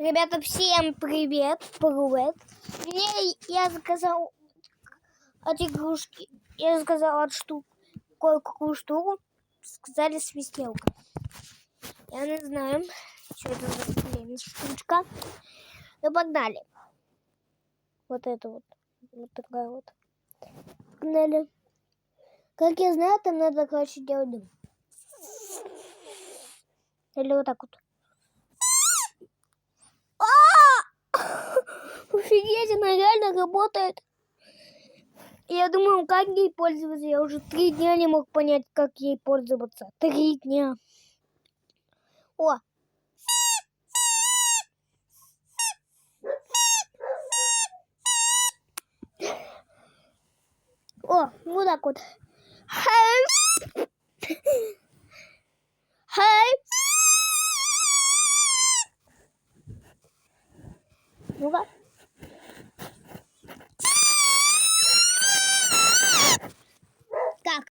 Ребята, всем привет, привет. Мне я заказал от игрушки. Я заказал от штук кое-какую штуку. Сказали свистелка. Я не знаю, что это за штучка. Ну погнали. Вот это вот. Вот такая вот. Погнали. Как я знаю, там надо, короче, делать дым. Или вот так вот. Офигеть, она реально работает. Я думаю, как ей пользоваться. Я уже 3 дня не мог понять, как ей пользоваться. 3 дня. О! О, вот так вот. Ну-ка.